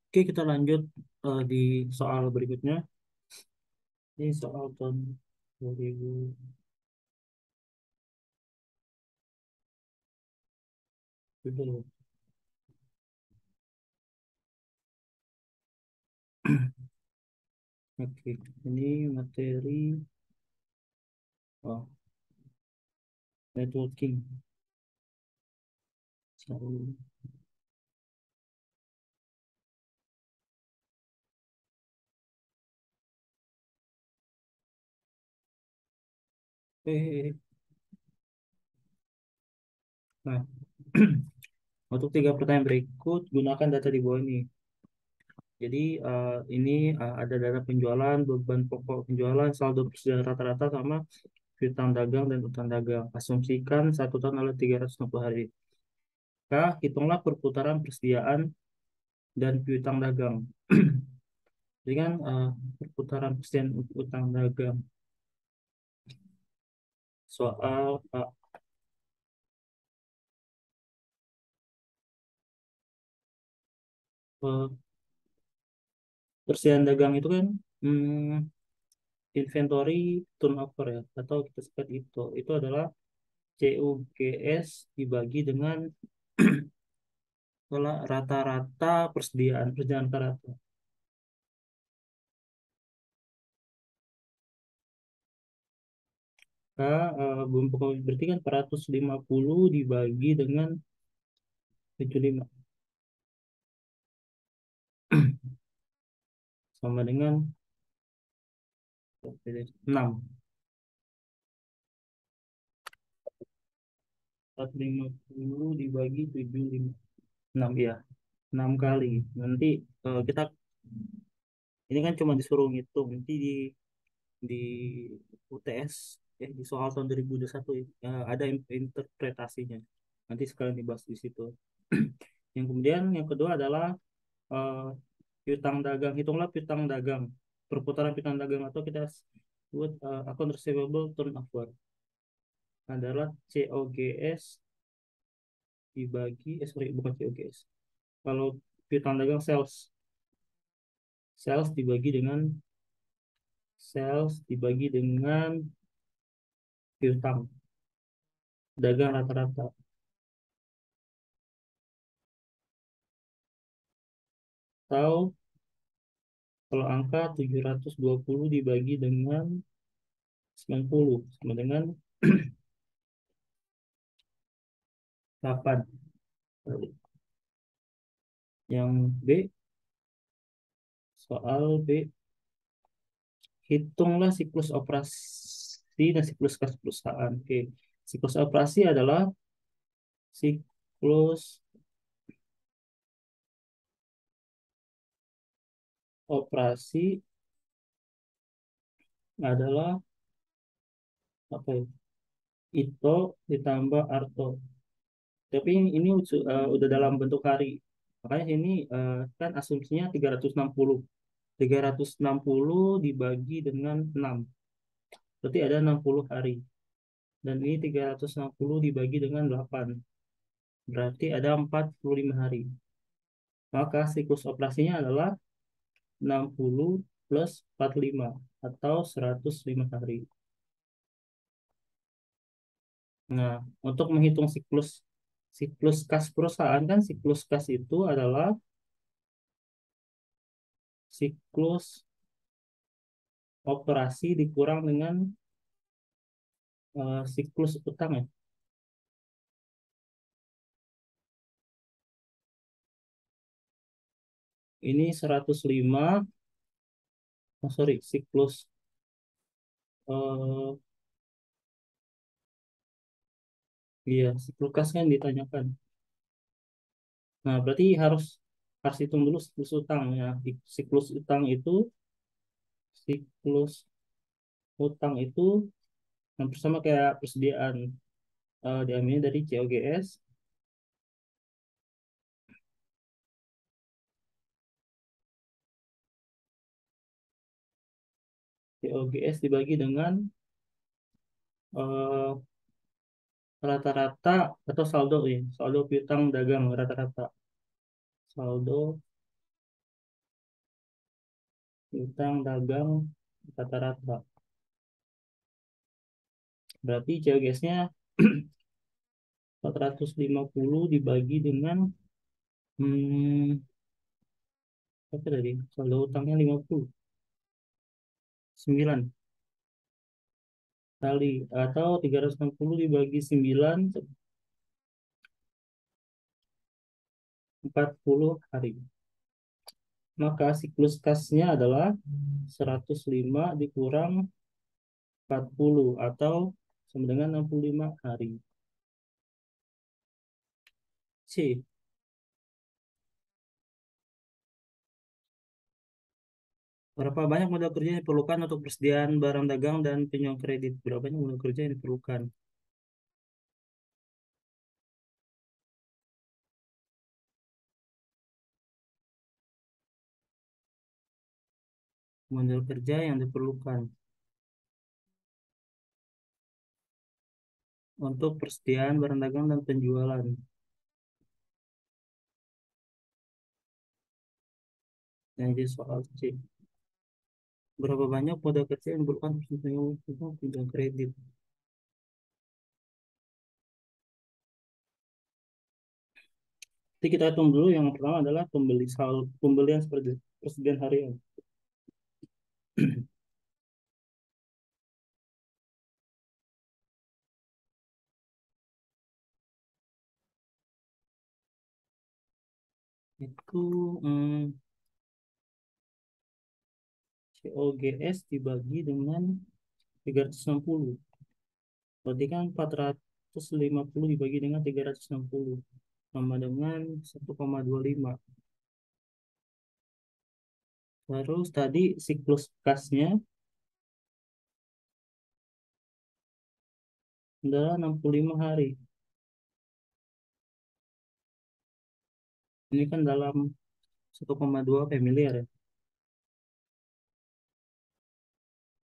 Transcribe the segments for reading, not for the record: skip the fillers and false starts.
Oke, kita lanjut di soal berikutnya. Ini soal tahun 2000. Sudah. Oke, ini materi oh, networking. Selalu. Nah, untuk tiga pertanyaan berikut, gunakan data di bawah ini. Jadi, ini ada data penjualan, beban pokok penjualan, saldo persediaan rata-rata, sama piutang dagang dan utang dagang. Asumsikan satu tahun adalah 360 hari. Nah, hitunglah perputaran persediaan dan piutang dagang. Jadi kan perputaran persediaan utang dagang. Soal eh, persediaan dagang itu kan hmm, inventory turnover ya, atau kita sebut itu adalah CUGS dibagi dengan rata-rata persediaan rata-rata. Bumbu kopi berarti kan 450 dibagi dengan 75 sama dengan 6. 450 dibagi 75. 6 ya. 6 kali. Nanti kita ini kan cuma disuruh ngitung. Nanti di UTS di soal tahun 2021 ada interpretasinya. Nanti sekalian dibahas di situ. Yang kemudian yang kedua adalah eh, piutang dagang. Hitunglah piutang dagang. Perputaran piutang dagang atau kita sebut account receivable turnover adalah COGS dibagi sorry bukan COGS. Kalau piutang dagang sales dibagi dengan piutang dagang rata-rata. Atau kalau angka 720 dibagi dengan 90 sama dengan 8. Yang B, soal B, hitunglah siklus operasi dan siklus kas perusahaan. Oke, siklus operasi adalah siklus operasi adalah apa ya? Ito ditambah Arto. Tapi ini udah dalam bentuk hari. Makanya ini kan asumsinya 360. 360 dibagi dengan 6. Berarti ada 60 hari. Dan ini 360 dibagi dengan 8. Berarti ada 45 hari. Maka siklus operasinya adalah 60 plus 45 atau 105 hari. Nah, untuk menghitung siklus siklus kas perusahaan kan siklus kas itu adalah siklus operasi dikurang dengan siklus utang ya. Ini 105, oh sorry, siklus eh iya, siklus kas kan ditanyakan. Nah, berarti harus harus hitung dulu siklus utang ya. Siklus utang itu siklus utang itu hampir sama kayak persediaan diambil dari COGS. COGS dibagi dengan eh, rata-rata atau saldo ya, saldo piutang dagang rata-rata. Saldo utang dagang rata-rata. Berarti COGS-nya 450 dibagi dengan hmm, apa tadi? Saldo utangnya 59 kali, atau 360 dibagi 9, 40 hari. Maka siklus kasnya adalah 105 dikurang 40 atau sama dengan 65 hari. C. Berapa banyak modal kerja yang diperlukan untuk persediaan barang dagang dan pinjam kredit? Berapa banyak modal kerja yang diperlukan? Modal kerja yang diperlukan untuk persediaan barang dagang dan penjualan. Yang jadi soal C. Berapa banyak modal kerja yang diperlukan untuk pinjam kredit? Jadi kita hitung dulu, yang pertama adalah pembelian seperti persediaan harian. Itu COGS dibagi dengan 360. Berarti kan 450 dibagi dengan 360 sama dengan 1,25. Terus tadi siklus kasnya adalah 65 hari. Ini kan dalam 1,2 miliar ya.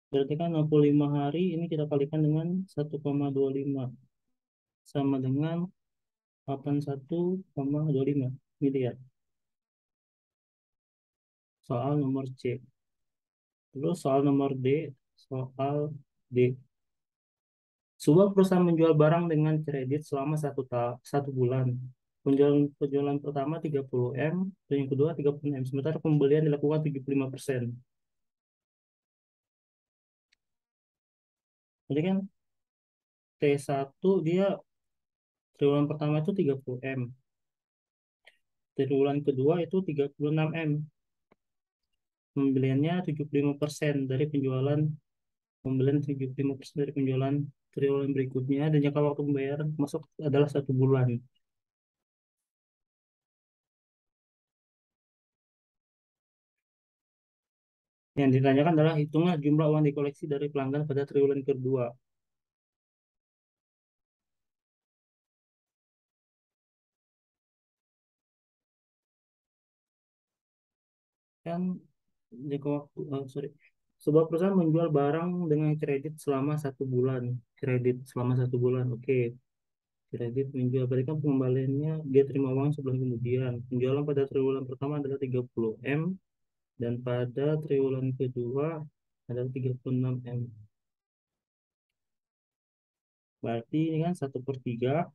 Berarti kan 65 hari ini kita kalikan dengan 1,25 sama dengan 81,25 miliar. Soal nomor C. Terus soal nomor D, soal D. Sebuah perusahaan menjual barang dengan kredit selama 1 bulan. Penjualan pertama 30 M, dan yang kedua 30 M. Sementara pembelian dilakukan 75%. Jadi kan T1 dia triwulan pertama itu 30 M. Triwulan kedua itu 36 M. Pembeliannya 75% dari penjualan, pembelian 75% dari penjualan triwulan berikutnya, dan jangka waktu pembayaran masuk adalah 1 bulan. Yang ditanyakan adalah hitunglah jumlah uang dikoleksi dari pelanggan pada triwulan kedua. Kan jangka waktu, sorry. Sebuah perusahaan menjual barang dengan kredit selama 1 bulan. Kredit selama 1 bulan, oke. Kredit menjual, berarti kan pengembaliannya dia terima uang sebulan kemudian. Penjualan pada triwulan pertama adalah 30 M, dan pada triwulan kedua adalah 36 M. Berarti ini kan 1/3,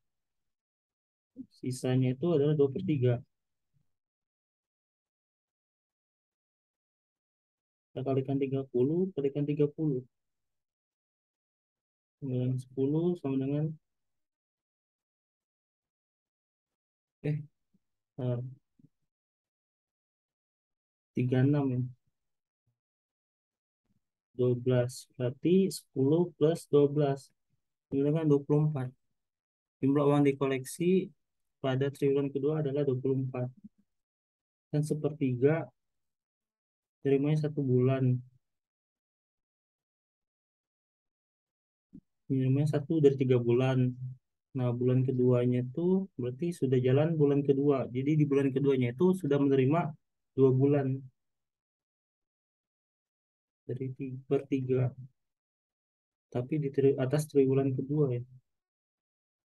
sisanya itu adalah 2/3. Kita kalikan 30, kalikan 30. 10 sama dengan, eh, eh, 36 ya. 12. Berarti 10 plus 12. Ini kan 24. Jumlah uang dikoleksi pada triwulan kedua adalah 24. Dan sepertiga terimanya 1 bulan. Minimumnya 1 dari 3 bulan. Nah, bulan keduanya itu berarti sudah jalan bulan kedua. Jadi di bulan keduanya itu sudah menerima 2 bulan dari 3/3. Tapi di atas triwulan kedua ya.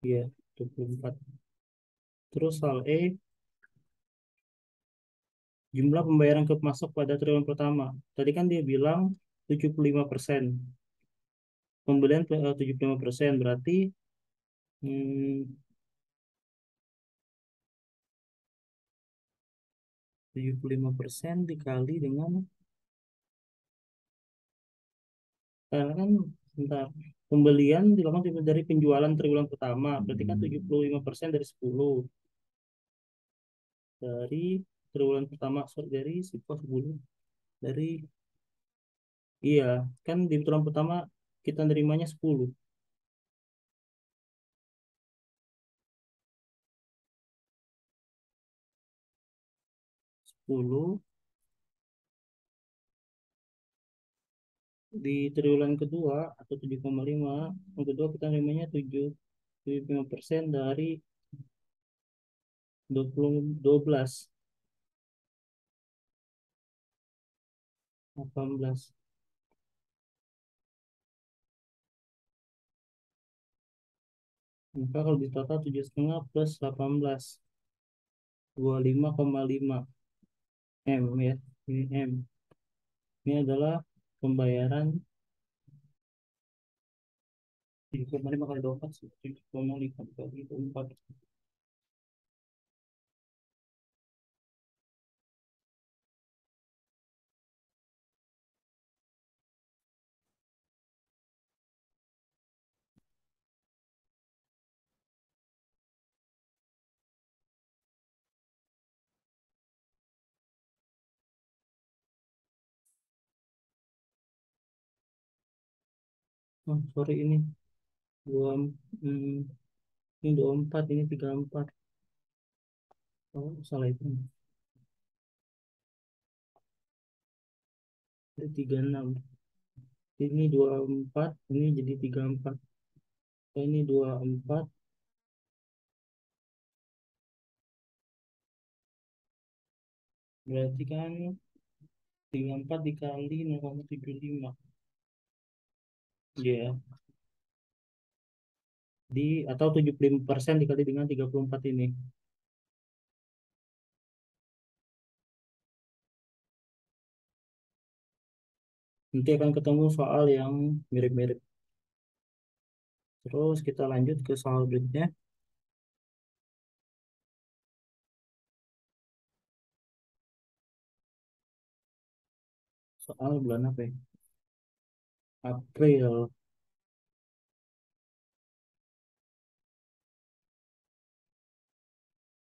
Iya, 24. Terus soal E, Jumlah pembayaran ke masuk pada triwulan pertama. Tadi kan dia bilang 75%. Pembelian 75%. Berarti hmm, 75% dikali dengan, karena kan, bentar, pembelian dilakukan dari penjualan triwulan pertama. Berarti kan 75% dari 10. Dari triwulan pertama, sorry, dari 10. Dari, iya, kan di triwulan pertama kita nerimanya 10. 10 di triwulan kedua atau 7,5. Yang kedua kita nerimanya 75% dari 12, 18. Maka kalau di total 7,5 plus 18, 25,5 M ya. Ini M. Ini adalah pembayaran 7,5 kali 24, 7,5 kali 24. Oh, sorry, ini dua, hmm, ini 24, ini 34. Oh, salah itu. Ini 36. Ini 24, ini jadi 34. Oh, ini 24, berarti kan 34 dikali 0,75. Ya, di atau 75% dikali dengan 34 ini. Nanti akan ketemu soal yang mirip-mirip. Terus kita lanjut ke soal berikutnya. Soal bulan apa ya? April.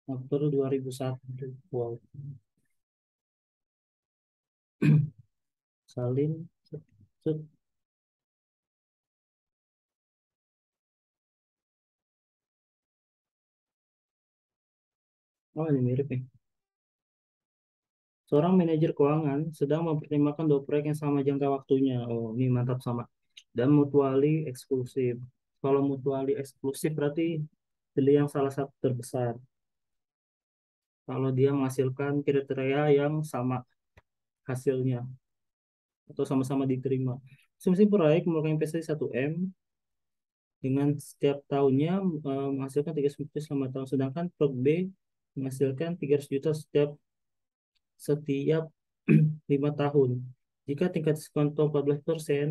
April 2001. Wow. Salin. Set, set. Oh, ini mirip nih. Seorang manajer keuangan sedang mempertimbangkan dua proyek yang sama jangka waktunya. Oh, ini mantap, sama. Dan mutuali eksklusif. Kalau mutuali eksklusif berarti pilih yang salah satu terbesar. Kalau dia menghasilkan kriteria yang sama hasilnya atau sama-sama diterima. Asumsi proyek memakan investasi 1M dengan setiap tahunnya menghasilkan 300 juta selama tahun. Sedangkan proyek B menghasilkan 300 juta setiap 5 tahun. Jika tingkat diskon 14%,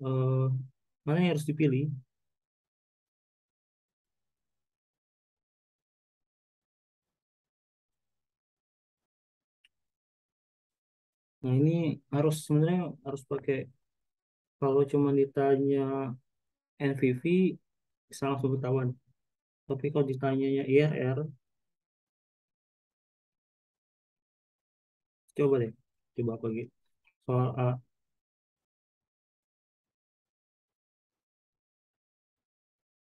eh, mana yang harus dipilih? Nah, ini harus, sebenarnya harus pakai, kalau cuma ditanya NVV bisa langsung ketahuan. Tapi kalau ditanyanya IRR, coba deh, coba apa gitu. Soal A,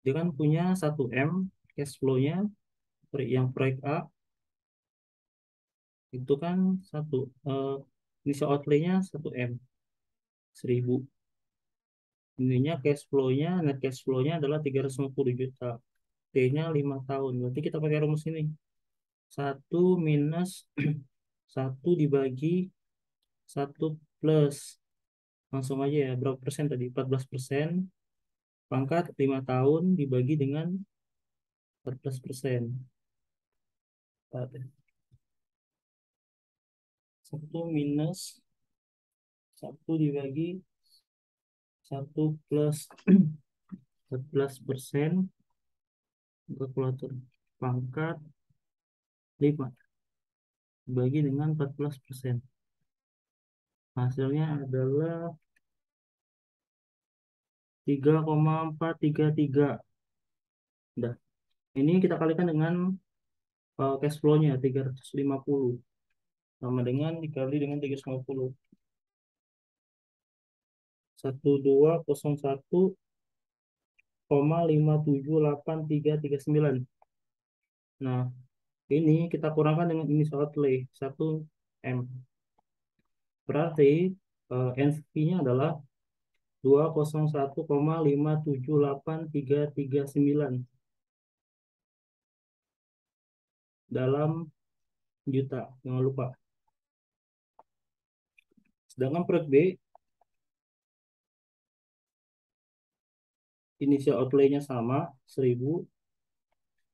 dia kan punya 1M cash flow-nya, yang proyek A itu kan satu, eh, initial outlay-nya 1M, 1000. Ininya cash flow-nya, net cash flow-nya adalah 350 juta. T-nya 5 tahun. Berarti kita pakai rumus ini. Satu minus satu dibagi satu plus. Langsung aja ya. Berapa persen tadi? 14%. Pangkat 5 tahun dibagi dengan 14%. 1 minus 1 dibagi 1 plus 14% kalkulator pangkat 5 dibagi dengan 14%. Hasilnya adalah 3,433. Udah. Ini kita kalikan dengan cash flow-nya 350 sama dengan dikali dengan 350. 1201,578339. Nah, ini kita kurangkan dengan initial outlay 1 M. Berarti NFP-nya adalah 201,578339 dalam juta. Jangan lupa. Sedangkan proyek B, initial outlay-nya sama 1000,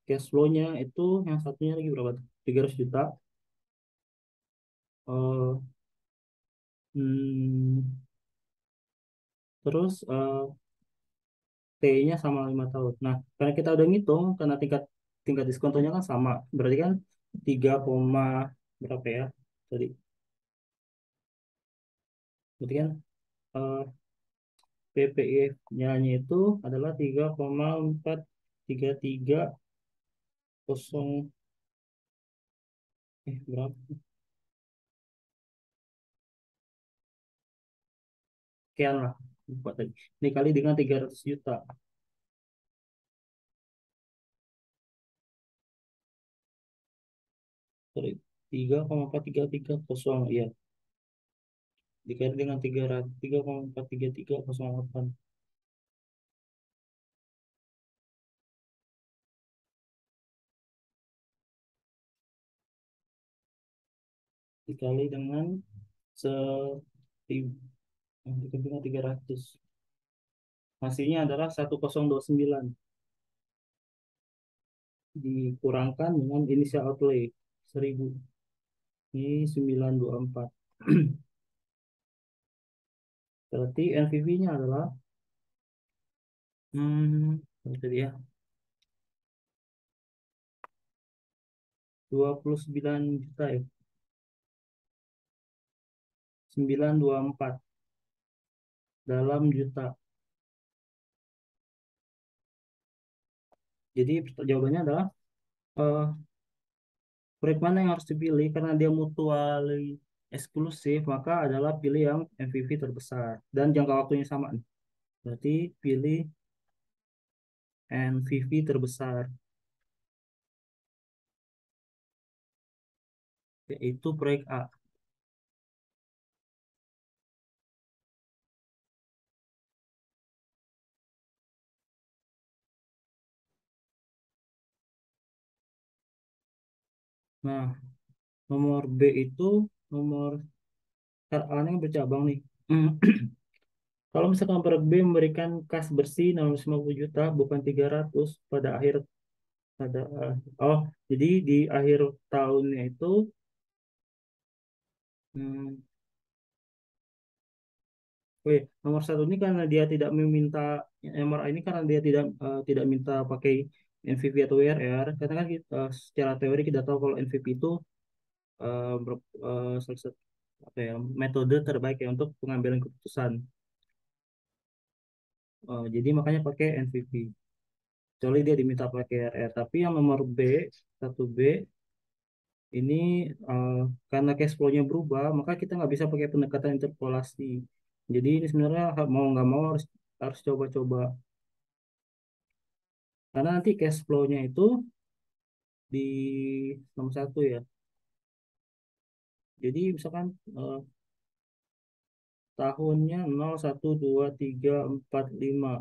cash flow-nya itu yang satunya lagi berapa tuh? 300 juta. Eh, hmm, terus T-nya sama 5 tahun. Nah, karena kita udah ngitung, karena tingkat tingkat diskontonya kan sama, berarti kan 3, berapa ya? Tadi, berarti kan PPIF-nya itu adalah 3,4330, berapa? Sekian lah. Lupa tadi. Ini kali dengan 300 juta. Sorry, 3,4330, iya. Dikali dengan 300, 3,43308. Dikali dengan se dikali dengan 300. Hasilnya adalah 1029 dikurangkan dengan initial outlay 1000. Ini 924. Berarti NPV-nya adalah berapa tadi ya? 29 juta ya. 924 dalam juta. Jadi jawabannya adalah eh, proyek mana yang harus dipilih karena dia mutually eksklusif, maka adalah pilih yang MPV terbesar dan jangka waktunya sama nih. Berarti pilih MPV terbesar, yaitu proyek A. Nah, nomor B itu nomor A-nya yang bercabang nih. Kalau misalkan proyek B memberikan kas bersih 650 juta bukan 300 pada oh, jadi di akhir tahunnya itu hmm, nomor satu ini karena dia tidak meminta MRA ini karena dia tidak minta pakai NVP atau WRR, karena kan kita, secara teori kita tahu kalau NVP itu salah satu apa ya, metode terbaik ya untuk pengambilan keputusan. Jadi makanya pakai NVP. Kecuali dia diminta pakai RR. Tapi yang nomor B, 1B ini eh, karena cash flow-nya berubah, maka kita nggak bisa pakai pendekatan interpolasi. Jadi ini sebenarnya mau nggak mau harus harus coba-coba. Karena nanti cash flow-nya itu di nomor satu ya. Jadi misalkan tahunnya 0, 1, 2, 3, 4, 5.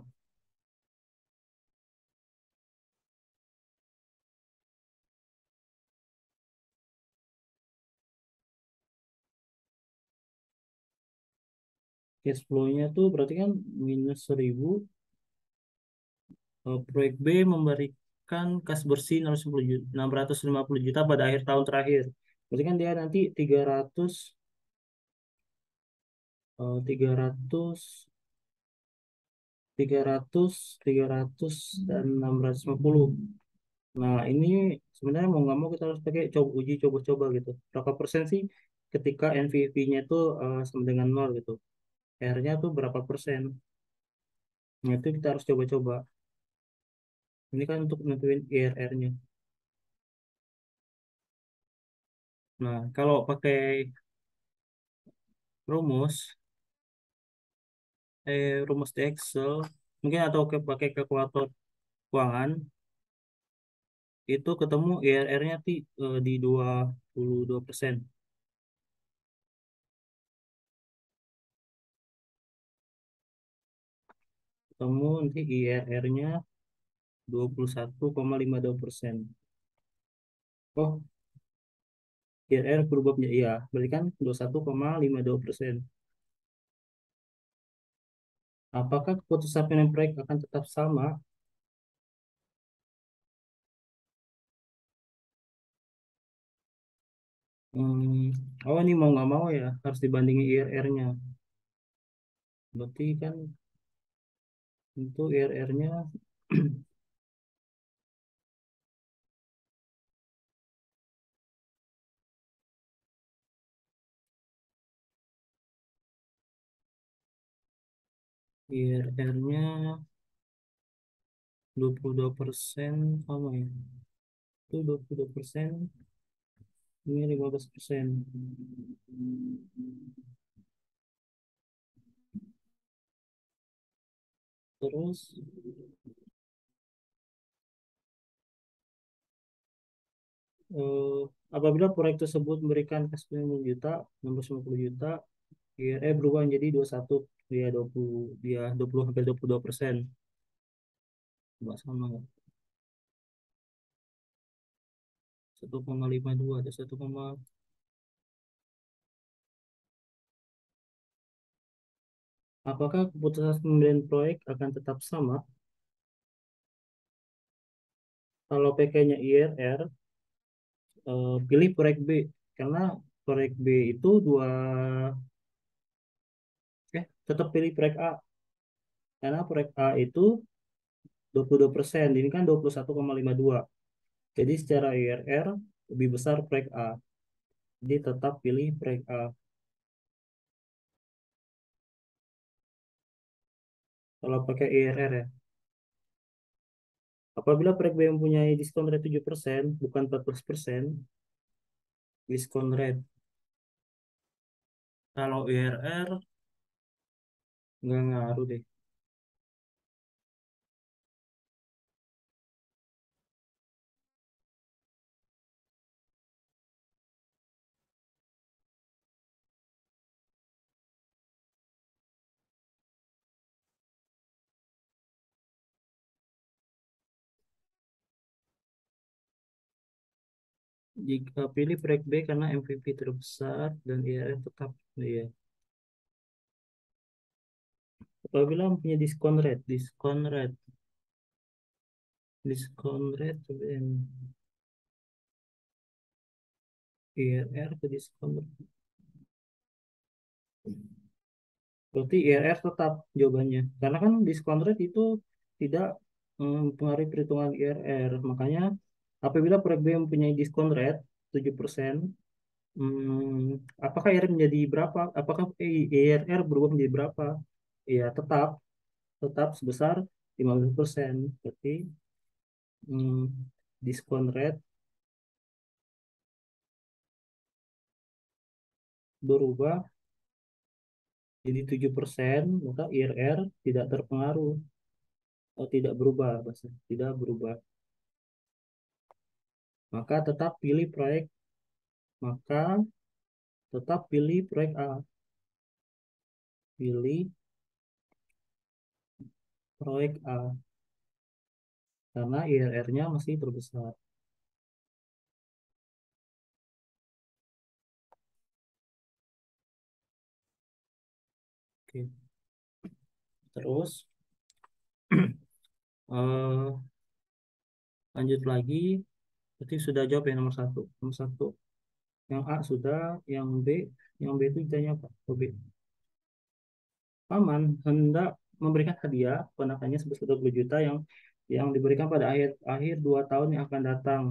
Cash flow-nya tuh berarti kan minus 1000. Proyek B memberikan kas bersih 650 juta pada akhir tahun terakhir. Berarti kan dia nanti 300. 300, 300, 300 dan 650. Nah, ini sebenarnya mau nggak mau kita harus pakai uji coba-coba gitu. Berapa persen sih ketika NVV-nya itu sama dengan nol gitu. R-nya tuh berapa persen? Nah, itu kita harus coba-coba. Ini kan untuk nentuin IRR-nya. Nah, kalau pakai rumus, rumus di Excel, mungkin atau pakai kalkulator keuangan, itu ketemu IRR-nya di 22%. Ketemu nanti IRR-nya 21,52%. Oh, IRR berubah menjadi iya, berarti kan 21,52%. Apakah keputusan pimpinan proyek akan tetap sama? Oh, ini mau nggak mau ya harus dibandingin IRR-nya. Berarti kan itu IRR-nya IRR-nya 22% sama ya. Itu 22%, ini 15%. Terus eh, apabila proyek tersebut memberikan cash flow 50 juta, 650 juta, IRR berubah menjadi 21, dia 20, dia 20 sampai 22%. Nggak sama nggak? 1,52 ada 1, apakah keputusan pembelian proyek akan tetap sama kalau PK-nya IRR, pilih proyek B, karena proyek B itu tetap pilih proyek A, karena proyek A itu 22%, ini kan 21,52. Jadi secara IRR lebih besar proyek A. Jadi tetap pilih proyek A. Kalau pakai IRR ya. Apabila proyek B mempunyai diskon rate 7%, bukan 14%, diskon rate. Kalau IRR nggak ngaruh deh. Jika pilih proyek B karena MPV terbesar dan IRR tetap, iya. Apabila mempunyai diskon rate, IRR ke diskon rate. Berarti IRR tetap jawabannya. Karena kan diskon rate itu tidak mempengaruhi perhitungan IRR. Makanya apabila proyek B mempunyai diskon rate 7%, apakah IRR menjadi berapa? Apakah IRR berubah menjadi berapa? Ya, tetap sebesar 15%. Berarti hmm, diskon rate berubah jadi 7%, maka IRR tidak terpengaruh atau tidak berubah, bahasa tidak berubah. Maka tetap pilih proyek, maka tetap pilih proyek A. Pilih proyek A karena IRR-nya masih terbesar. Oke. Terus eh, lanjut lagi. Berarti sudah jawab yang nomor satu. Nomor satu. Yang A sudah, yang B itu ditanya apa? Oh, B. paman hendak memberikan hadiah ponakannya sebesar 20 juta yang diberikan pada akhir akhir 2 tahun yang akan datang.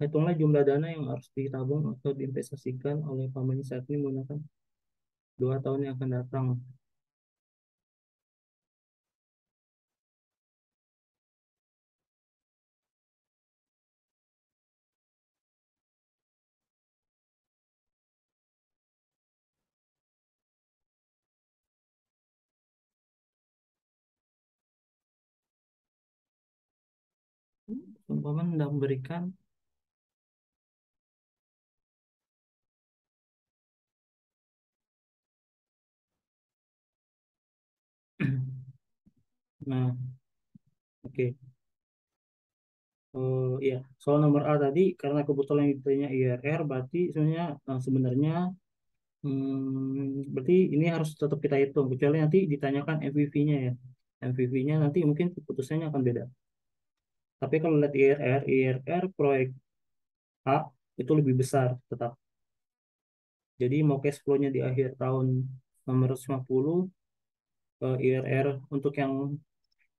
Hitunglah jumlah dana yang harus ditabung atau diinvestasikan oleh pamannya saat ini menggunakan 2 tahun yang akan datang. Paman hendak memberikan nah, oke. Iya, soal nomor A tadi karena kebetulan yang ditanya IRR berarti sebenarnya berarti ini harus tetap kita hitung kecuali nanti ditanyakan MVV-nya ya. MVV-nya nanti mungkin keputusannya akan beda. Tapi kalau lihat IRR proyek A itu lebih besar tetap. Jadi mau cash flow-nya di akhir tahun 650, IRR untuk yang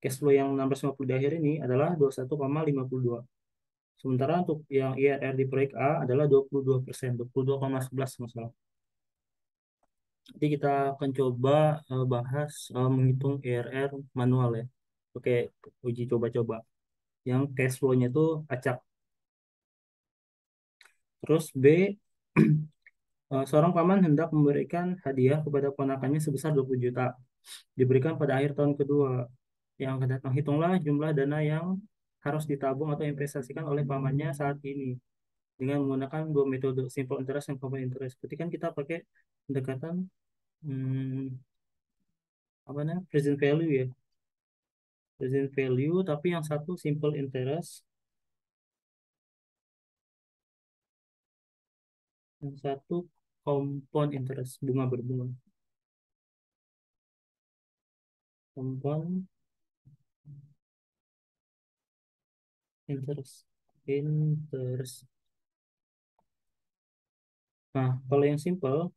cash flow yang 650 di akhir ini adalah 21,52. Sementara untuk yang IRR di proyek A adalah 22%, 22,11 masalah. Nanti kita akan coba bahas menghitung IRR manual ya. Oke, uji coba-coba. Yang cash flow-nya itu acak. Terus B, seorang paman hendak memberikan hadiah kepada ponakannya sebesar 20 juta. Diberikan pada akhir tahun kedua. Yang akan datang, hitunglah jumlah dana yang harus ditabung atau investasikan oleh pamannya saat ini dengan menggunakan dua metode simple interest dan compound interest. Berarti kan kita pakai pendekatan hmm, apa namanya present value ya, present value tapi yang satu simple interest, yang satu compound interest bunga berbunga. Compound interest. Nah, kalau yang simple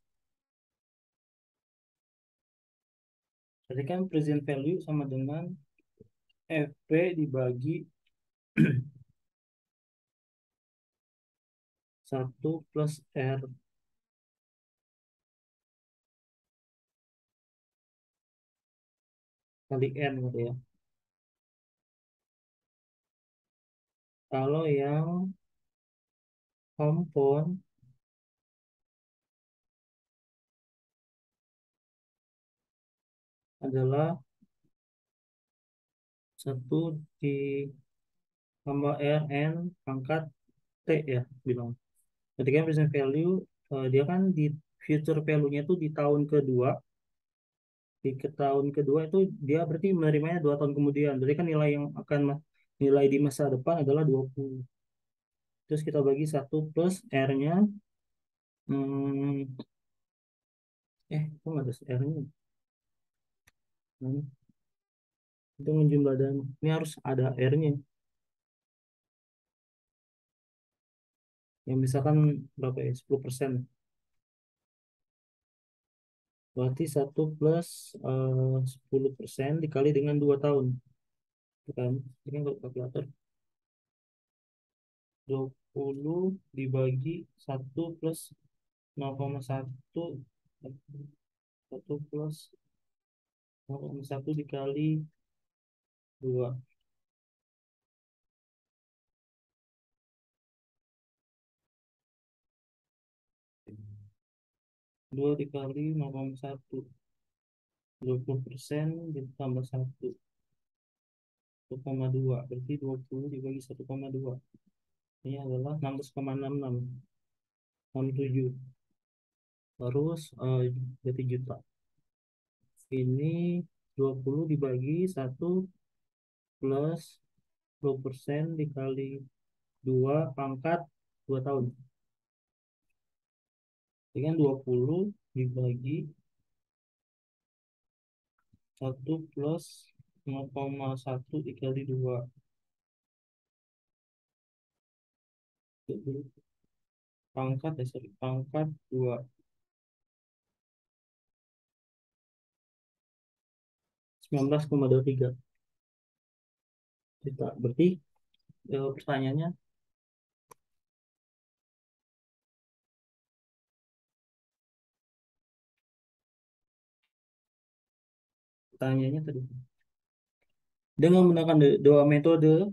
berarti kan present value sama dengan FP dibagi satu plus R kali N gitu ya. Kalau yang compound adalah satu ditambah R N pangkat T ya bilang. Ketika present value dia kan di future value-nya itu di tahun kedua, di ke tahun kedua itu dia berarti menerimanya 2 tahun kemudian. Berarti kan nilai yang akan nilai di masa depan adalah 20. Terus kita bagi satu plus R-nya. Hmm, kok nggak ada R-nya? Hmm, itu jumlah dan ini harus ada R-nya. Yang misalkan berapa ya? 10%. Berarti satu plus 10% dikali dengan 2 tahun. Bukan, ini kan kalau kalkulator 20 dibagi satu plus 0,1, satu plus 0,1 dikali 2, 2 dikali 0,1, 20% ditambah 1,2, berarti 20 dibagi 1,2. Ini adalah 16,6667. Terus berarti juta. Ini 20 dibagi satu plus 20% dikali 2 pangkat 2 tahun. Dengan 20 dibagi satu plus 0,1 dikali 2 pangkat ya sorry, pangkat 2 19,23 juta. Berarti pertanyaannya, pertanyaannya tadi. Dengan menggunakan dua metode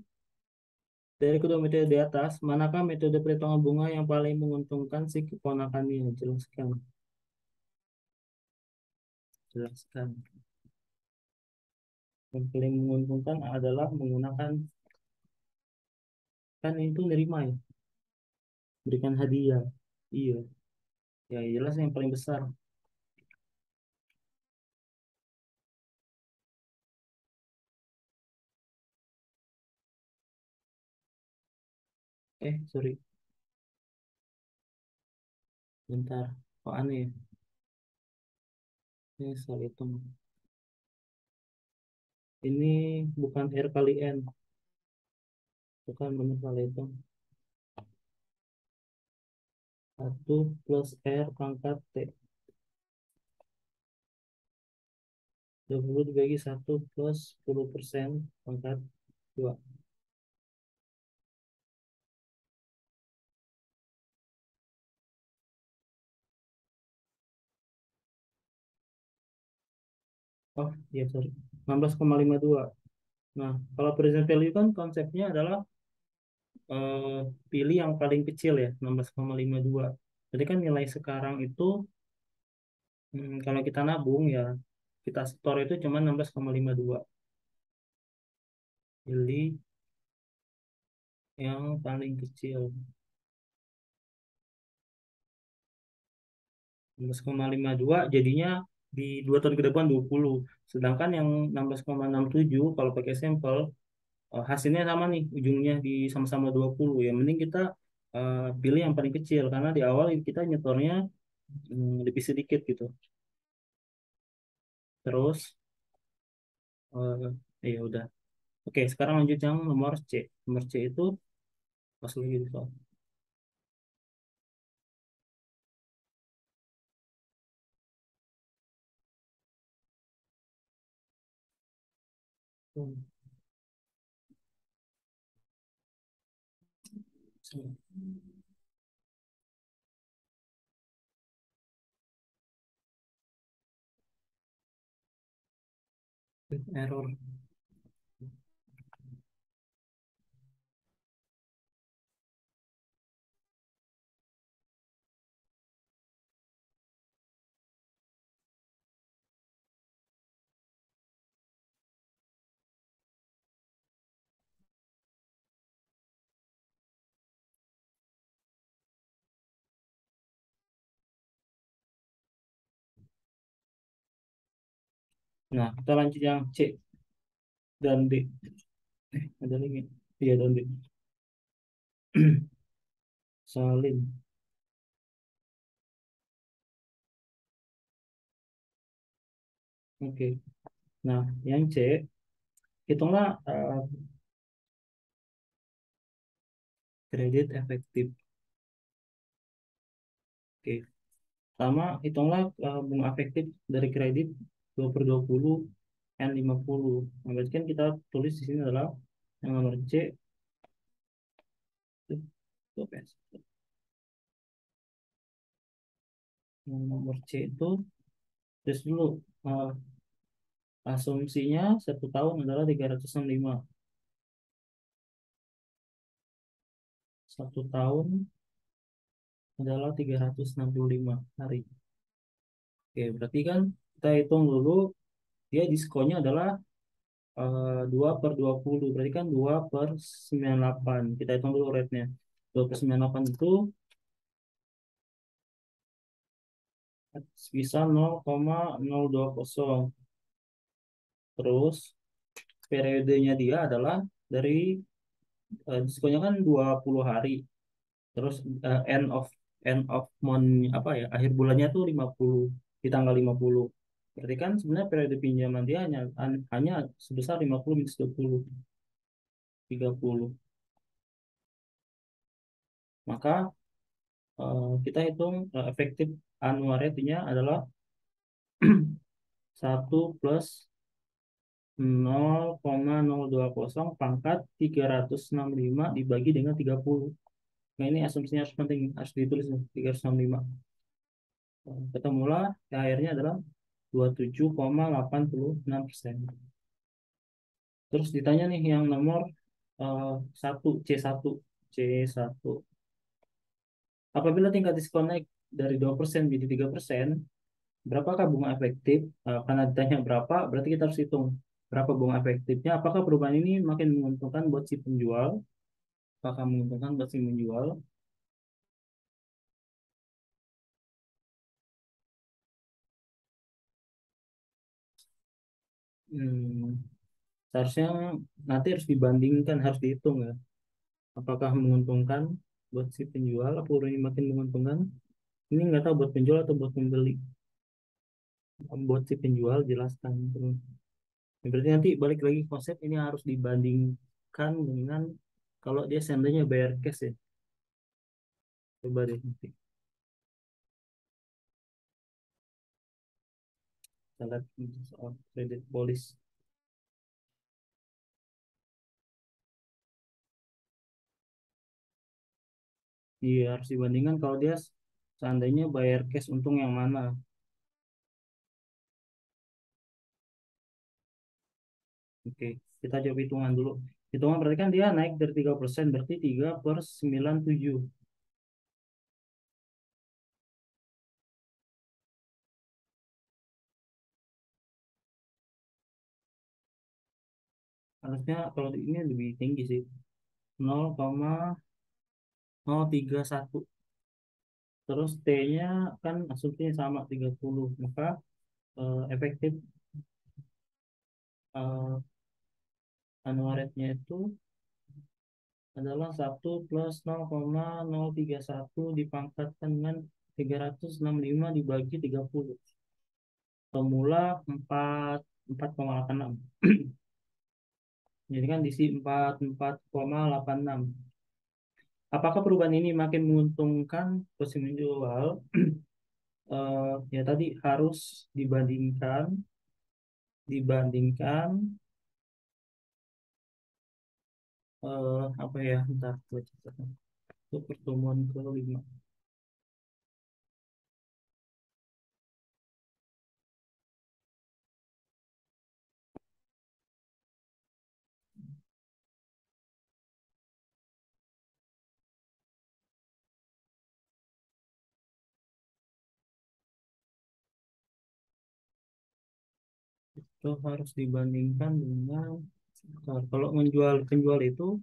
dari kedua metode di atas, manakah metode perhitungan bunga yang paling menguntungkan si keponakannya? Jelaskan. Jelaskan. Yang paling menguntungkan adalah menggunakan, kan itu nerima ya, berikan hadiah. Iya, ya jelas yang paling besar. Sorry, bentar. Kok aneh ya? Ini soal itu. Ini bukan R kali N, bukan benar kali itu. 1 plus R pangkat T. 20 dibagi 1 plus 10% pangkat 2. Oh, iya, sorry. 16,52. Nah, kalau present value kan konsepnya adalah pilih yang paling kecil ya, 16,52. Jadi kan nilai sekarang itu, kalau kita nabung ya, kita store itu cuma 16,52. Pilih yang paling kecil, 16,52 jadinya di 2 tahun ke depan 20. Sedangkan yang 16,67 kalau pakai sampel, hasilnya sama nih, ujungnya di sama-sama 20. Ya mending kita pilih yang paling kecil karena di awal kita nyetornya lebih sedikit gitu. Terus ya udah. Oke, sekarang lanjut yang nomor C. Nomor C itu pas lagi di soal. Hmm, Error. Nah, kita lanjut yang C dan D. Ada lagi. Iya, dan D. Salin. Oke. Nah, yang C, hitunglah kredit efektif. Oke. Pertama, hitunglah bunga efektif dari kredit 2/20 N50. Nah, berarti kan kita tulis di sini adalah yang nomor C, yang nomor C itu, terus dulu eh, asumsinya 1 tahun adalah 365. 1 tahun adalah 365 hari. Oke, berarti kan kita hitung dulu, dia diskonnya adalah 2/20. Berarti kan 2/98. Kita hitung dulu rate-nya. 2/98 itu bisa 0,020. Terus periodenya dia adalah dari diskonnya kan 20 hari. Terus end of month, apa ya, akhir bulannya tuh 50, di tanggal 50. Berarti kan sebenarnya periode pinjaman dia hanya sebesar 50 minus 20, 30. Maka kita hitung efektif annual rate-nya adalah 1 0,020 pangkat 365 dibagi dengan 30. Nah, ini asumsinya harus penting, harus ditulis nih, 365. Ketemulah akhirnya adalah 27,86%. Terus ditanya nih yang nomor 1, C1. C1. Apabila tingkat diskon naik dari 2% menjadi 3%, berapakah bunga efektif? Karena ditanya berapa, berarti kita harus hitung berapa bunga efektifnya. Apakah perubahan ini makin menguntungkan buat si penjual? Apakah menguntungkan buat si penjual? Hmm, seharusnya nanti harus dibandingkan, harus dihitung ya. Apakah menguntungkan buat si penjual? Apa ini makin menguntungkan? Ini nggak tahu buat penjual atau buat pembeli. Buat si penjual jelaskan terus. Ya, berarti nanti balik lagi konsep ini harus dibandingkan dengan kalau dia seandainya bayar cash ya. Coba deh nanti kita lihat soal kredit polis. Iya harus dibandingkan kalau dia seandainya bayar cash untung yang mana. Oke, kita coba hitungan dulu. Hitungan berarti kan dia naik dari 3%, berarti 3/97. Harusnya kalau ini lebih tinggi sih. 0,031. Terus T-nya kan asumsinya sama 30. Maka efektif eh, annual rate-nya itu adalah 1 plus 0,031 dipangkatkan dengan 365 dibagi 30. Formula 4,86. Jadi kan diisi 44,86. Apakah perubahan ini makin menguntungkan posisi menjual? Ya tadi harus dibandingkan apa ya? Bentar, gue catat. Untuk pertemuan kelima. Itu harus dibandingkan dengan kalau menjual penjual itu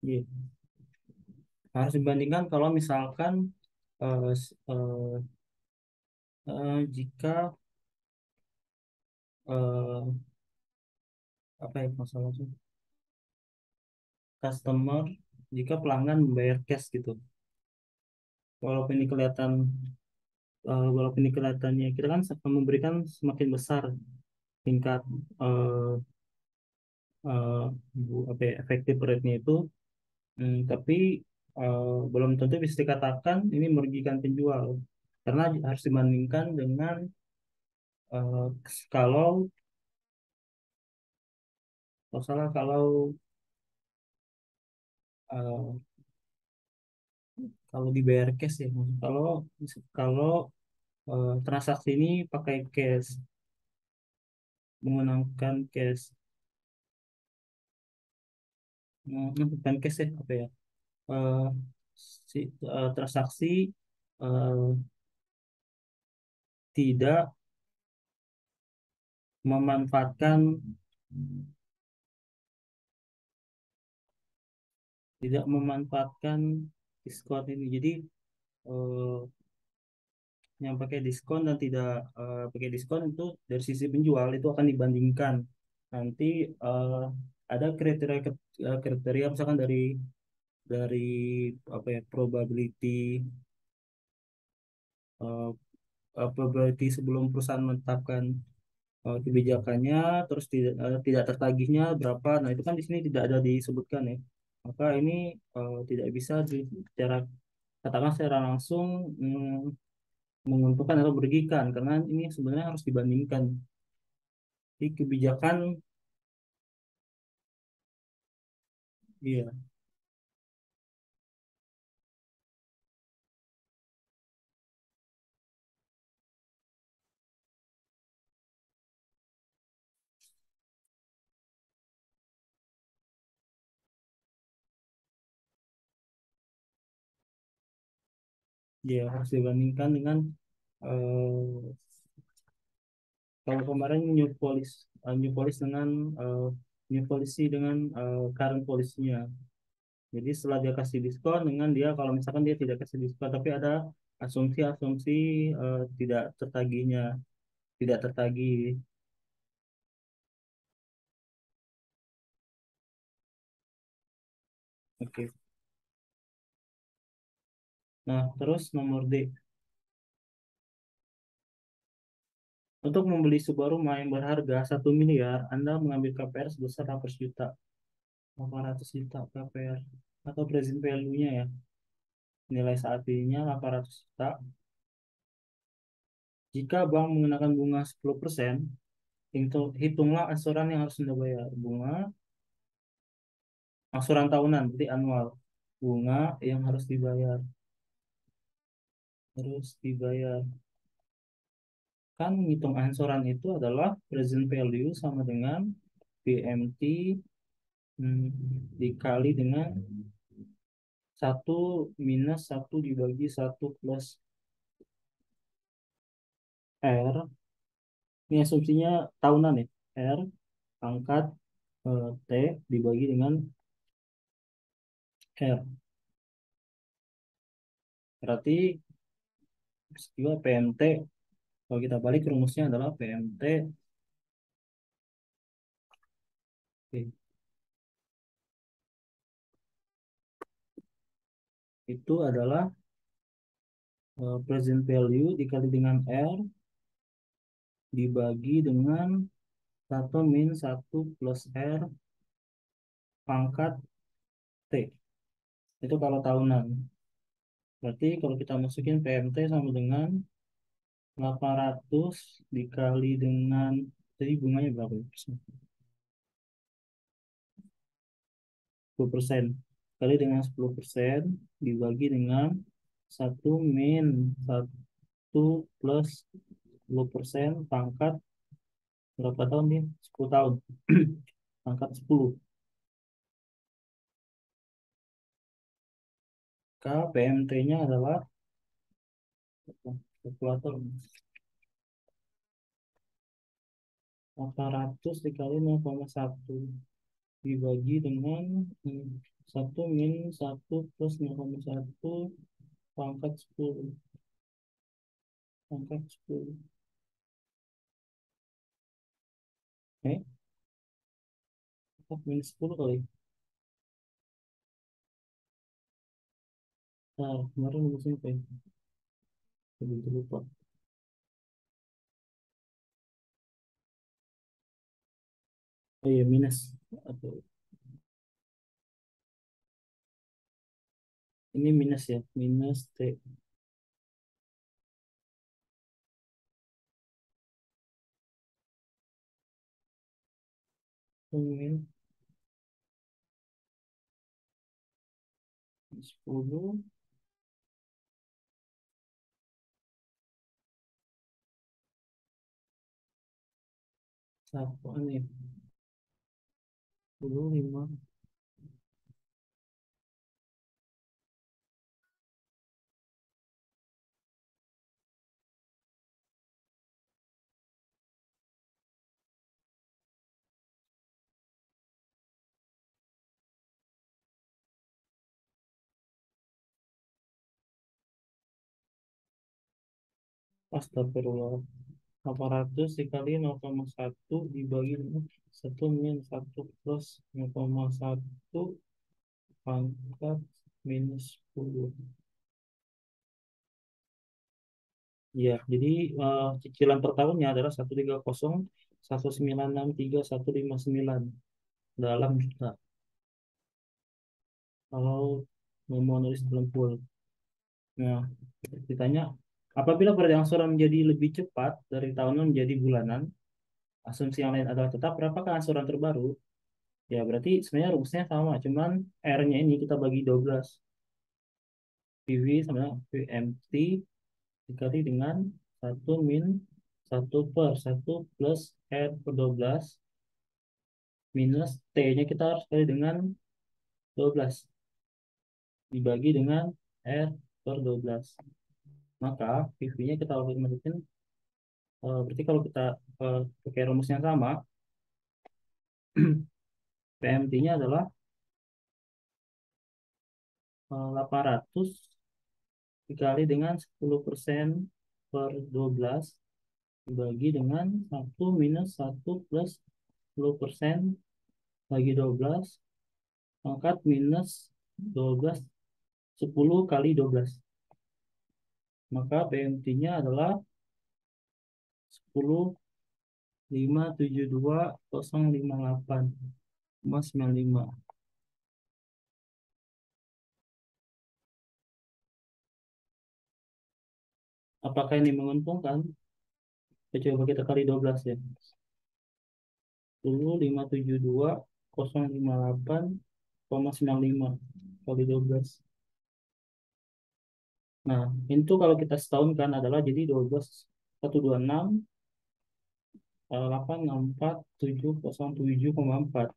ya, harus dibandingkan kalau misalkan jika eh, apa ya masalahnya customer jika pelanggan membayar cash gitu. Walaupun ini kelihatan walaupun ini kelihatannya kita kan memberikan semakin besar tingkat eh, apa ya, efektif rate-nya itu. Tapi belum tentu bisa dikatakan ini merugikan penjual karena harus dibandingkan dengan eh, kalau kalau salah eh, kalau dibayar cash ya. Kalau kalau transaksi ini pakai cash, menggunakan cash. Bukan cash ya apa ya, eh, transaksi eh, tidak memanfaatkan tidak memanfaatkan diskon ini. Jadi yang pakai diskon dan tidak pakai diskon itu dari sisi penjual itu akan dibandingkan. Nanti eh, ada kriteria misalkan dari apa ya eh, probability sebelum perusahaan menetapkan kebijakannya, terus tidak tertagihnya berapa. Nah, itu kan di sini tidak ada disebutkan ya. Maka ini tidak bisa secara katakan secara langsung menguntungkan atau merugikan karena ini sebenarnya harus dibandingkan. Di kebijakan, iya, iya harus dibandingkan dengan eh, kalau kemarin new policy dengan new policy dengan current policy-nya. Jadi setelah dia kasih diskon dengan dia kalau misalkan dia tidak kasih diskon tapi ada asumsi-asumsi tidak tertagihnya, tidak tertagih. Oke. Nah, terus nomor D. Untuk membeli sebuah rumah yang berharga 1 miliar, Anda mengambil KPR sebesar 800 juta. 800 juta KPR atau present value-nya ya. Nilai saat ininya 800 juta. Jika bank mengenakan bunga 10%, hitunglah angsuran yang harus Anda bayar. Bunga, angsuran tahunan, berarti annual. Bunga yang harus dibayar. Harus dibayar. Kan ngitung angsuran itu adalah present value sama dengan PMT dikali dengan 1 - 1 dibagi 1 plus R. Ini asumsinya tahunan ya. R pangkat T dibagi dengan R. Berarti peristiwa PMT, kalau kita balik rumusnya adalah PMT oke, itu adalah present value dikali dengan R dibagi dengan 1 - 1 plus R pangkat T. Itu kalau tahunan. Berarti kalau kita masukin PMT sama dengan 800 dikali dengan, jadi bunganya berapa ya? 10%. Kali dengan 10% dibagi dengan 1 - 1 plus 10% pangkat berapa tahun nih? 10 tahun. Pangkat 10. K PMT-nya adalah kalkulator 800 dikali 0,1 dibagi dengan 1 - 1 plus 0,1 pangkat 10 pangkat 10 eh pangkat -10 kali. Nah kemarin lulusnya apa ya? Begitu lupa. Oh iya minus atau ini minus ya, minus T. Min 10 satu ini 10 5. Astagfirullah. 800 dikali 0,1 dibagi dengan 1 min 1 plus 0,1 pangkat minus 10. Ya, jadi cicilan per tahunnya adalah 130 1963 159 dalam juta. Kalau mau nulis dalam full. Nah, ditanya, apabila berangsuran menjadi lebih cepat dari tahunan menjadi bulanan, asumsi yang lain adalah tetap berapakah angsuran terbaru? Ya, berarti sebenarnya rumusnya sama, cuman R-nya ini kita bagi 12. PV sama VMT dikali dengan 1 min 1 per 1 plus R per 12 minus T-nya kita harus kali dengan 12 dibagi dengan R per 12. Maka PV-nya kita otomatis berarti kalau kita pakai rumus yang sama, PMT-nya adalah 800 dikali dengan 10% per 12 dibagi dengan 1 minus 1 plus 10% bagi 12 pangkat minus 12 10 kali 12. Maka PMT-nya adalah 10,572,058,95. Apakah ini menguntungkan? Coba kita kali 12 ya. 10,572,058,95 kali 12. Nah, itu kalau kita setahunkan adalah jadi 12 126 864,707,4.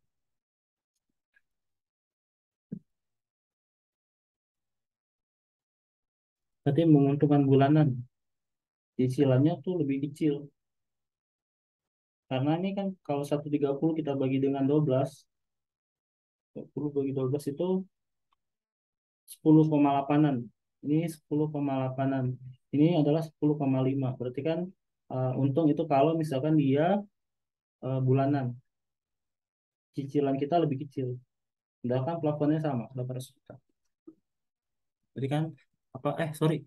Berarti menguntungkan bulanan. Cicilannya tuh lebih kecil. Karena ini kan kalau 130 kita bagi dengan 12, 10 bagi 12 itu 10,8-an. Ini 10,8-an. Ini adalah 10,5. Berarti kan untung itu kalau misalkan dia bulanan. Cicilan kita lebih kecil. Sedangkan plafonnya sama, 800 juta. Jadi kan sorry.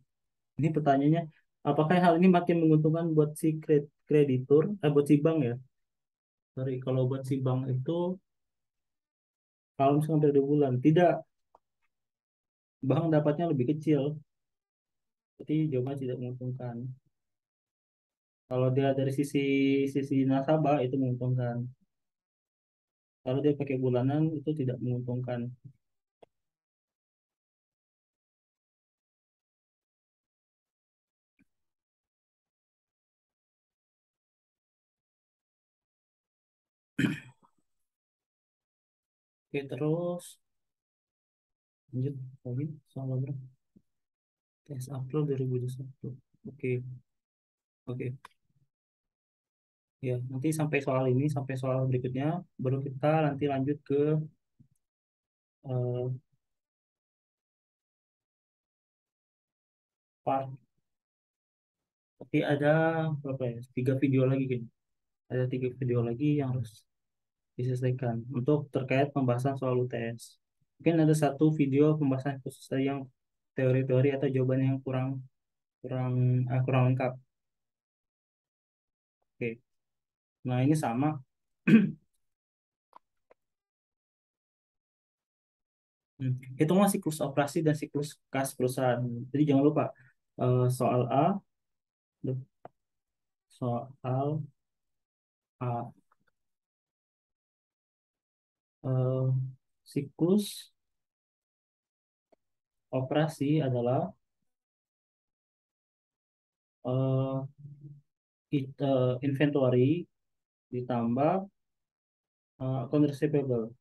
Ini pertanyaannya, apakah hal ini makin menguntungkan buat si kreditur, buat si bank ya? Sorry, kalau buat si bank itu kalau misalkan sampai 2 bulan, tidak, bank dapatnya lebih kecil. Jadi jawabannya tidak menguntungkan. Kalau dia dari sisi sisi nasabah itu menguntungkan. Kalau dia pakai bulanan itu tidak menguntungkan. Oke, terus lanjut lagi soal berapa? Tes April 2021. Oke, oke. Ya, nanti sampai soal ini, sampai soal berikutnya, baru kita nanti lanjut ke eh, part. Tapi ada berapa ya? 3 video lagi kan? Ada 3 video lagi yang harus diselesaikan untuk terkait pembahasan soal UTS. Mungkin ada satu video pembahasan khusus yang teori-teori atau jawaban yang kurang kurang kurang lengkap. Oke. Nah, ini sama. Hitunglah siklus operasi dan siklus kas perusahaan. Jadi jangan lupa soal soal A, eh, siklus operasi adalah eh, kita inventory ditambah account receivable.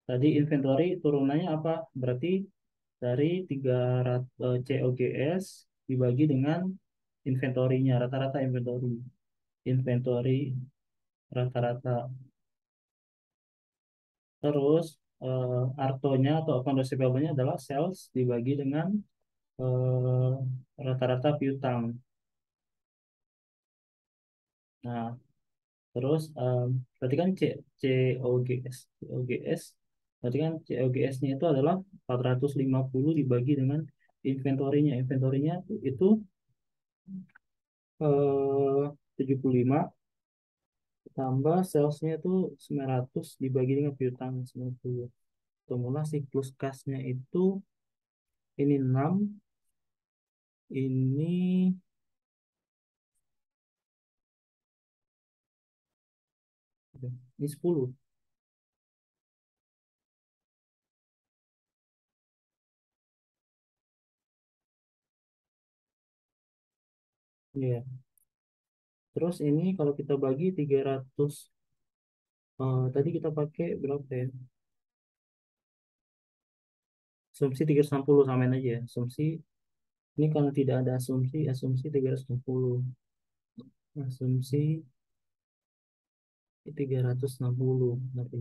Tadi inventory turunannya apa? Berarti dari 300 COGS dibagi dengan inventorinya, rata-rata inventory. Inventory rata-rata. Terus artonya atau account receivable-nya adalah sales dibagi dengan rata-rata piutang. Nah, terus berarti kan COGS, COGS, berarti kan COGS-nya itu adalah 450 dibagi dengan inventorinya. Inventorinya itu 75 tambah salesnya itu 900 dibagi dengan piutang 90. Kemudian siklus kasnya itu ini 6, ini ini 10. Iya. Terus ini kalau kita bagi 300, tadi kita pakai berapa ya? Asumsi 360 samain aja ya. Asumsi ini kalau tidak ada asumsi, asumsi 360. Asumsi 360. Berarti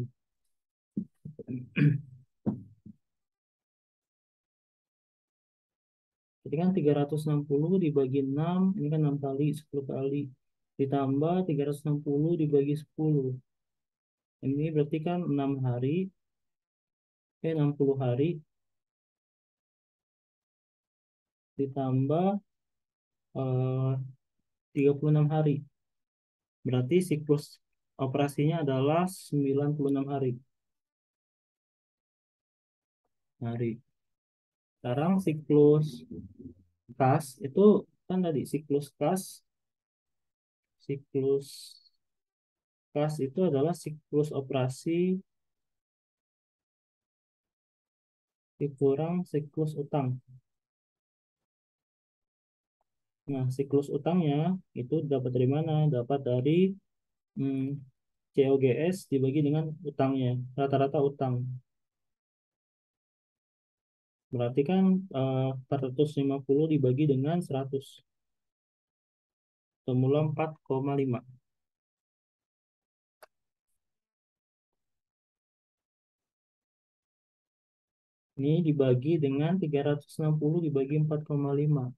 jadi kan 360 dibagi 6, ini kan 6 kali, 10 kali. Ditambah 360 dibagi 10. Ini berarti kan 6 hari, 60 hari, ditambah eh, 36 hari. Berarti siklus operasinya adalah 96 hari. Hari. Sekarang siklus kas itu kan tadi siklus kas itu adalah siklus operasi dikurang siklus utang. Nah, siklus utangnya itu dapat dari mana? Dapat dari hmm, COGS dibagi dengan utangnya, rata-rata utang. Berarti kan 450 dibagi dengan 100, semula 4,5. Ini dibagi dengan 360 dibagi 4,5.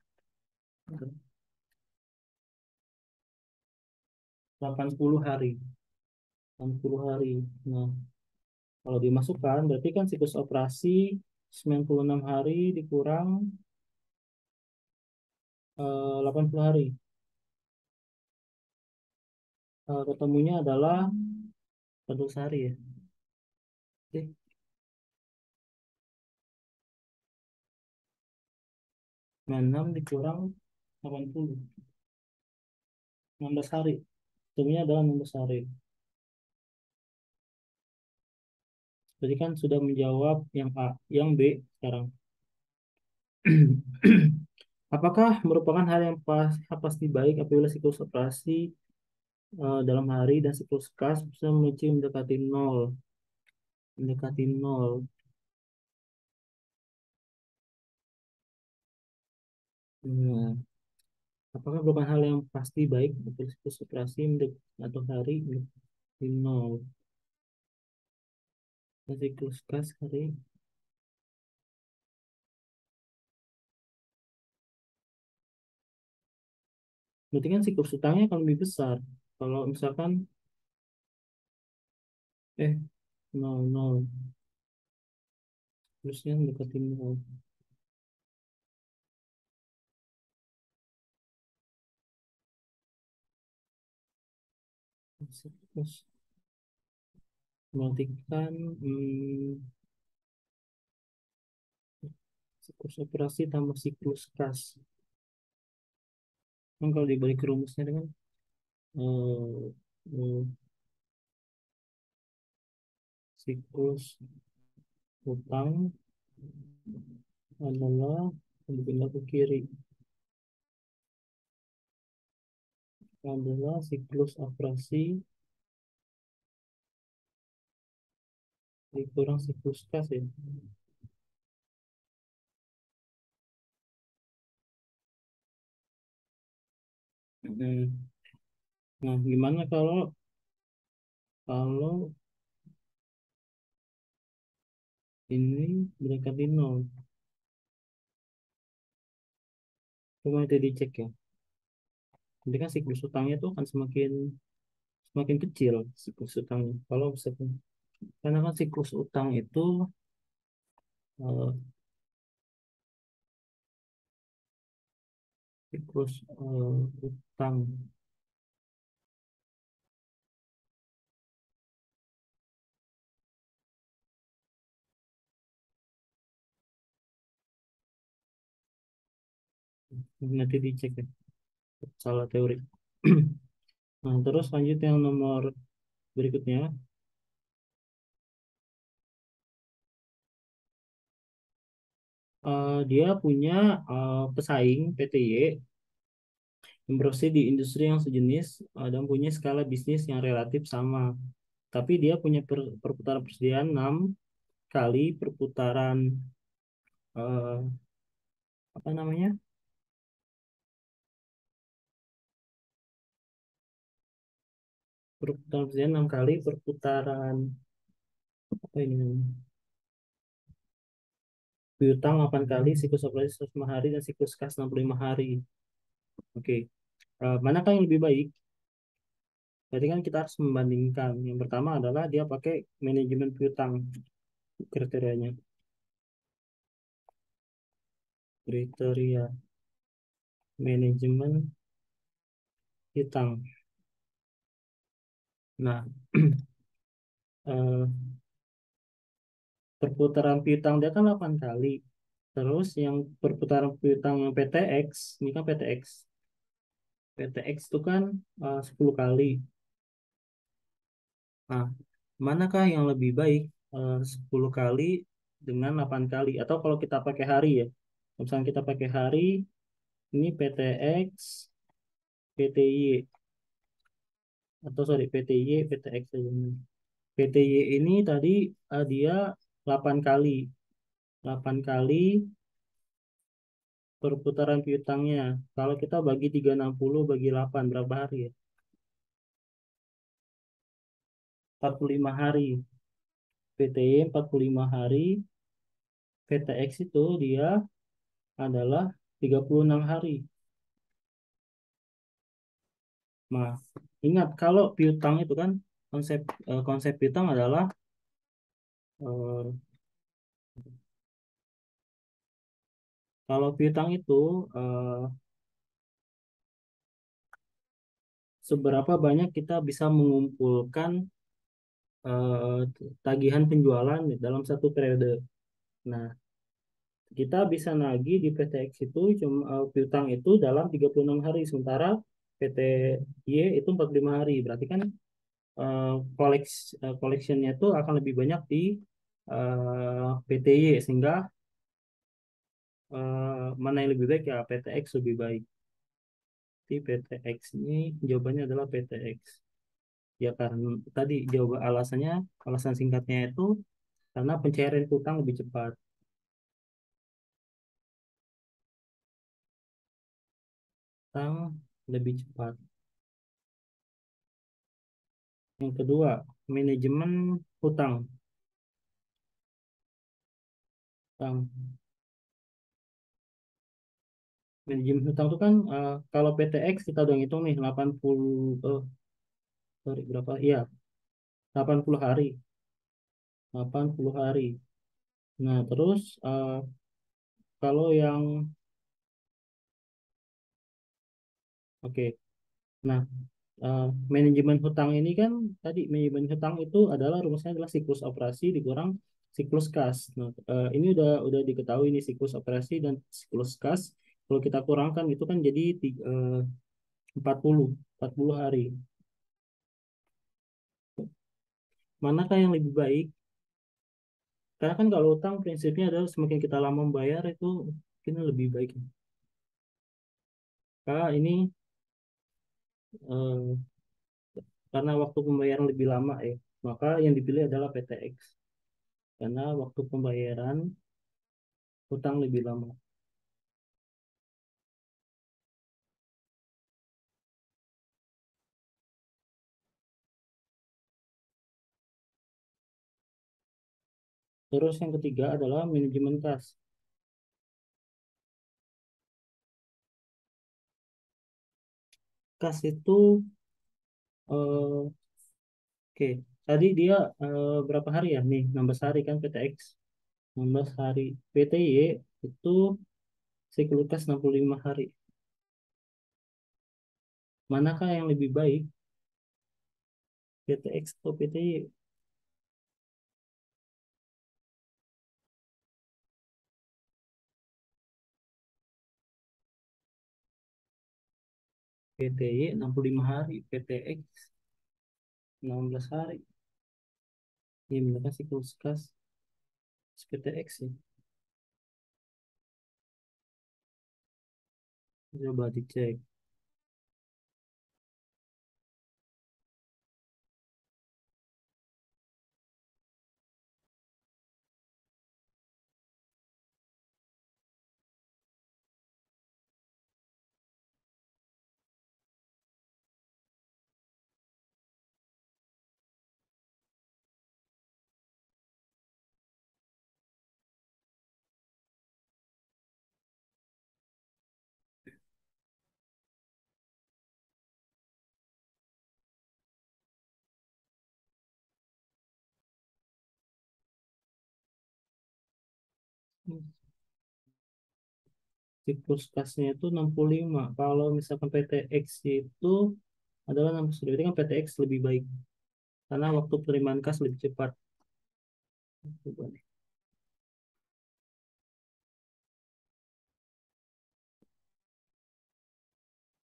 80 hari. 80 hari. Nah, kalau dimasukkan berarti kan siklus operasi 96 hari dikurang 80 hari. Ketemunya adalah 14 hari ya. Oke, 96 dikurang 80. 16 hari. Ketemunya adalah 16 hari. Jadi kan sudah menjawab yang A, yang B sekarang. Apakah merupakan hal yang pasti baik apabila siklus operasi dalam hari dan siklus kas bisa mendekati nol, mendekati nol. Nah, apakah merupakan hal yang pasti baik apabila siklus operasi atau hari mendekati nol dan siklus kas hari? Berarti kan siklus utangnya akan lebih besar. Kalau misalkan eh nol nol, terusnya mendekati nol, siklus berarti kan siklus operasi tambah siklus kas. Kan kalau dibalik rumusnya dengan eh, eh, siklus utang adalah dipindah ke kiri adalah siklus operasi dikurang siklus kas ya. Hmm. Nah, gimana kalau kalau ini mendekati nol? Cuma itu dicek ya. Nanti kan siklus utangnya itu akan semakin semakin kecil siklus utangnya. Kalau misalkan karena kan siklus utang itu eh, siklus utang nanti dicek ya salah teori. Nah, terus lanjut yang nomor berikutnya. Dia punya pesaing PTY yang beroperasi di industri yang sejenis dan punya skala bisnis yang relatif sama. Tapi dia punya perputaran persediaan 6 kali perputaran eh, apa namanya? Perputaran persediaan 6 kali perputaran apa ini namanya? Piutang 8 kali, siklus operasi 105 hari dan siklus kas 65 hari. Oke. Manakah yang lebih baik? Jadi kan kita harus membandingkan. Yang pertama adalah dia pakai manajemen piutang kriterianya. Kriteria manajemen piutang. Nah, eh, perputaran piutang dia kan 8 kali. Terus yang perputaran piutang yang PTX, ini kan PTX. PTX itu kan 10 kali. Nah, manakah yang lebih baik 10 kali dengan 8 kali? Atau kalau kita pakai hari ya. Misalnya kita pakai hari, ini PTX, PTY. Atau sorry, PTY, PTX. Aja. PTY ini tadi dia 8 kali. 8 kali perputaran piutangnya. Kalau kita bagi 360 bagi 8 berapa hari ya? 45 hari. PTY 45 hari. PTX itu dia adalah 36 hari. Nah, ingat kalau piutang itu kan konsep piutang adalah eh, kalau piutang itu eh, seberapa banyak kita bisa mengumpulkan eh, tagihan penjualan dalam satu periode. Nah, kita bisa nagih di PTX itu cuma piutang itu dalam 36 hari, sementara PTY itu 45 hari. Berarti kan collectionnya itu akan lebih banyak di PTY, sehingga mana yang lebih baik ya PTX lebih baik. Di PTX ini jawabannya adalah PTX. Ya karena tadi jawab alasannya, alasan singkatnya itu karena pencairan utang lebih cepat. Utang lebih cepat. Yang kedua, manajemen hutang. Utang. Manajemen hutang itu kan kalau PTX kita udah ngitung nih 80 sorry berapa? Iya, 80 hari. 80 hari. Nah, terus kalau yang oke. Nah, eh, manajemen hutang ini kan tadi manajemen hutang itu adalah rumusnya adalah siklus operasi dikurang siklus kas. Nah, ini udah diketahui ini siklus operasi dan siklus kas. Kalau kita kurangkan itu kan jadi 40 40 hari. Manakah yang lebih baik? Karena kan kalau utang prinsipnya adalah semakin kita lama membayar itu mungkin lebih baik. Ini eh, karena waktu pembayaran lebih lama ya, maka yang dipilih adalah PTX. Karena waktu pembayaran utang lebih lama. Terus yang ketiga adalah manajemen kas. kas itu oke. Tadi dia berapa hari ya? Nih, 16 hari kan PTX. 16 hari. PTY itu siklus kas 65 hari. Manakah yang lebih baik? PTX atau PTY? PTY 65 hari. PTX 16 hari. Ini benar siklus kas PTX sih. Coba dicek. Siklus kasnya itu 65. Kalau misalkan PTX itu adalah 60. Berarti kan PTX lebih baik. Karena waktu penerimaan kas lebih cepat. Coba nih.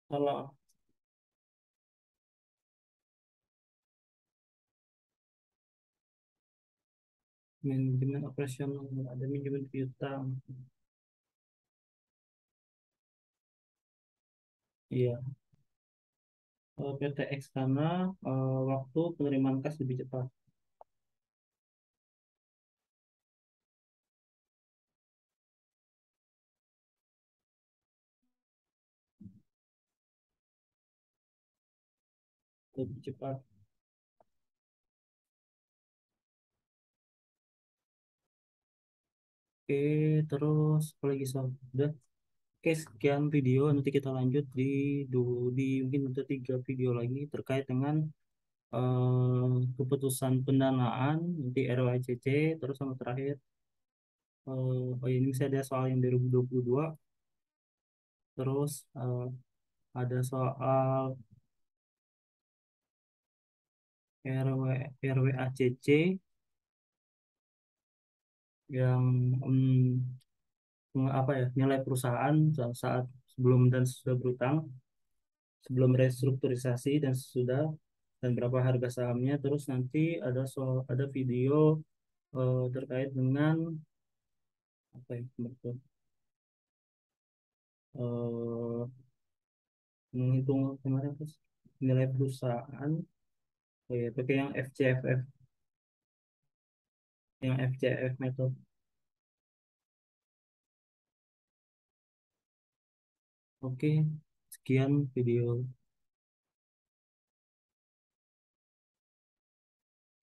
Kalau manajemen operasional, ada manajemen piutang. Iya, PTX karena waktu penerimaan kas lebih cepat. Lebih cepat. Oke, terus apa lagi soal? Udah. Oke, sekian video. Nanti kita lanjut di mungkin ada 3 video lagi terkait dengan keputusan pendanaan nanti RWACC, terus sama terakhir oh ini misalnya ada soal yang 2022, terus ada soal RWACC yang apa ya, nilai perusahaan saat sebelum dan sesudah berutang, sebelum restrukturisasi dan sesudah, dan berapa harga sahamnya. Terus nanti ada video terkait dengan apa ya, eh, menghitung kemarin apa sih? Nilai perusahaan. Oh ya, pakai yang FCF method. Oke, sekian video.